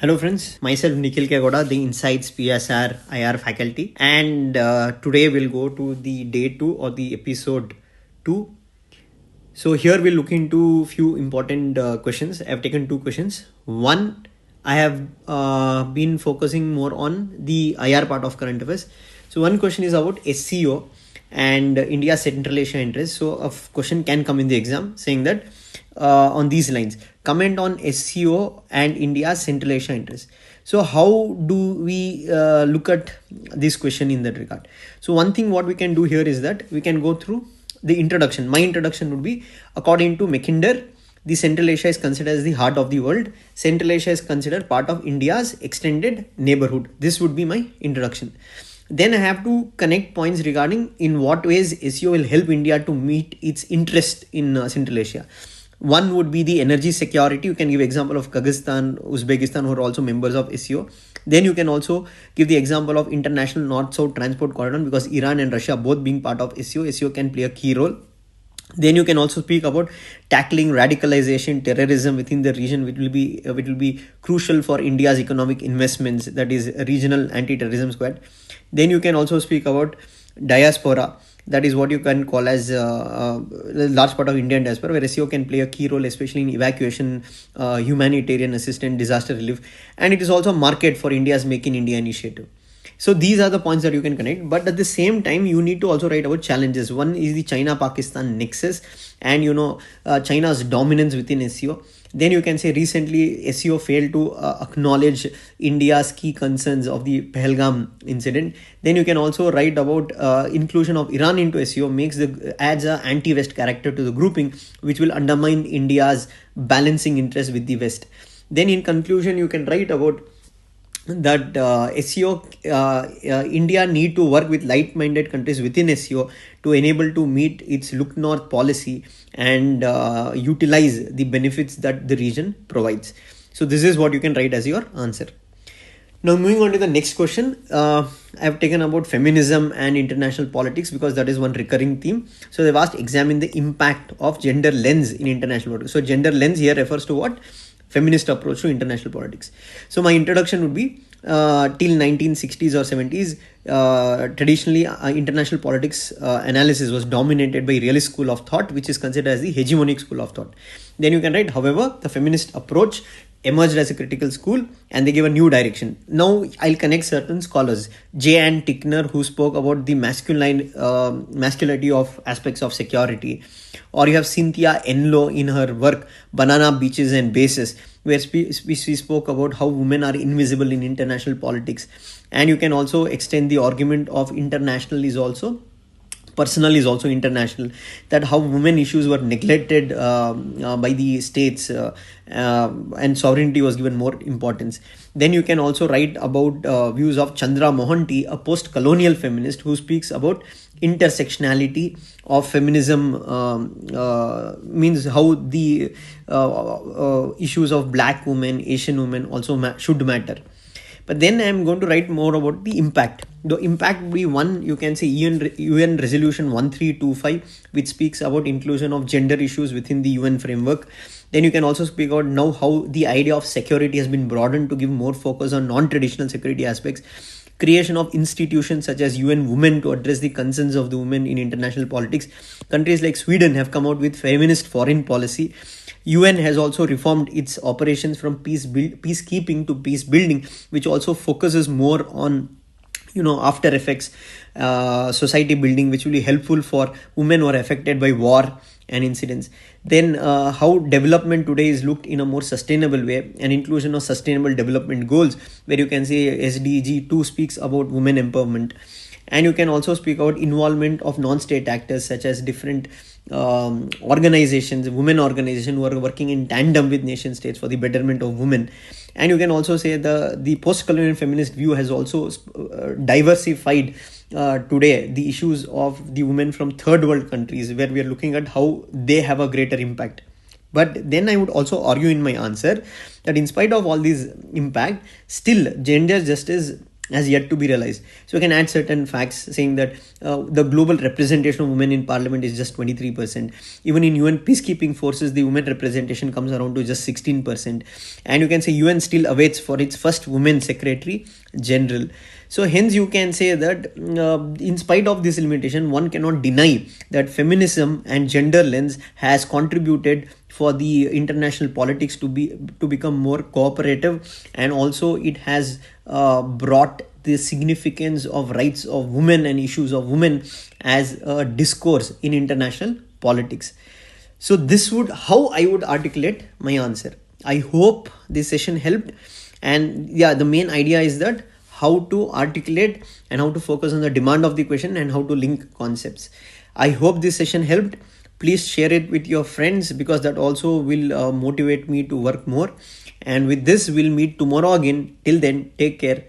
Hello friends, myself Nikhil Gowda, the Insights PSIR IR faculty, and today we'll go to the day 2 or the episode 2. So here we'll look into few important questions. I've taken two questions. One, I have been focusing more on the IR part of current affairs. So one question is about SCO and India's Central Asia interest. So a question can come in the exam saying that on these lines, comment on SCO and India's Central Asia interest. So how do we look at this question in that regard? So one thing what we can do here is that we can go through the introduction. My introduction would be, according to Mackinder, the Central Asia is considered as the heart of the world. Central Asia is considered part of India's extended neighborhood. This would be my introduction. Then I have to connect points regarding in what ways SEO will help India to meet its interest in Central Asia. One would be the energy security. You can give example of Kyrgyzstan, Uzbekistan, who are also members of SEO. Then you can also give the example of international north-south transport corridor, because Iran and Russia both being part of SEO. SEO can play a key role. Then you can also speak about tackling radicalization, terrorism within the region, which will be crucial for India's economic investments, that is regional anti-terrorism squad. Then you can also speak about diaspora. That is what you can call as a large part of Indian diaspora, where SEO can play a key role, especially in evacuation, humanitarian assistance, disaster relief, and it is also a market for India's Make in India initiative. So these are the points that you can connect, but at the same time, you need to also write about challenges. One is the China-Pakistan nexus and China's dominance within SEO. Then you can say recently SEO failed to acknowledge India's key concerns of the Pahalgam incident. Then you can also write about inclusion of Iran into SEO adds an anti-West character to the grouping, which will undermine India's balancing interest with the West. Then in conclusion, you can write about that SEO, India need to work with like-minded countries within SEO to enable to meet its look north policy and utilize the benefits that the region provides. So this is what you can write as your answer. Now moving on to the next question, I have taken about feminism and international politics, because that is one recurring theme. So they've asked, examine the impact of gender lens in international politics. So gender lens here refers to what? Feminist approach to international politics. So my introduction would be till 1960s or 70s, traditionally international politics analysis was dominated by realist school of thought, which is considered as the hegemonic school of thought. Then you can write, however, the feminist approach emerged as a critical school and they gave a new direction. Now I'll connect certain scholars. J. Ann Tickner, who spoke about the masculinity of aspects of security. Or you have Cynthia Enlow in her work Banana Beaches and Bases, where we spoke about how women are invisible in international politics. And you can also extend the argument of international is also personal is also international, that how women issues were neglected by the states and sovereignty was given more importance. Then you can also write about views of Chandra Mohanty, a post-colonial feminist who speaks about intersectionality of feminism, means how the issues of black women, Asian women also should matter. But then I'm going to write more about the impact. The impact will be one, you can say UN Resolution 1325, which speaks about inclusion of gender issues within the UN framework. Then you can also speak about now how the idea of security has been broadened to give more focus on non-traditional security aspects. Creation of institutions such as UN Women to address the concerns of the women in international politics. Countries like Sweden have come out with feminist foreign policy. UN has also reformed its operations from peacekeeping to peace building, which also focuses more on after effects, society building, which will be helpful for women who are affected by war and incidents. Then how development today is looked in a more sustainable way, and inclusion of sustainable development goals, where you can say SDG 2 speaks about women empowerment. And you can also speak about involvement of non-state actors such as different organizations, women organizations who are working in tandem with nation states for the betterment of women. And you can also say the post-colonial feminist view has also diversified today the issues of the women from third world countries, where we are looking at how they have a greater impact. But then I would also argue in my answer that in spite of all these impact, still gender justice has yet to be realized. So we can add certain facts saying that the global representation of women in parliament is just 23%. Even in UN peacekeeping forces, the women representation comes around to just 16%. And you can say UN still awaits for its first women secretary general. So hence you can say that in spite of this limitation, one cannot deny that feminism and gender lens has contributed for the international politics to become more cooperative, and also it has brought the significance of rights of women and issues of women as a discourse in international politics. So this would how I would articulate my answer. I hope this session helped, and yeah, the main idea is that how to articulate and how to focus on the demand of the question and how to link concepts. I hope this session helped. Please share it with your friends, because that also will motivate me to work more. And with this, we'll meet tomorrow again. Till then, take care.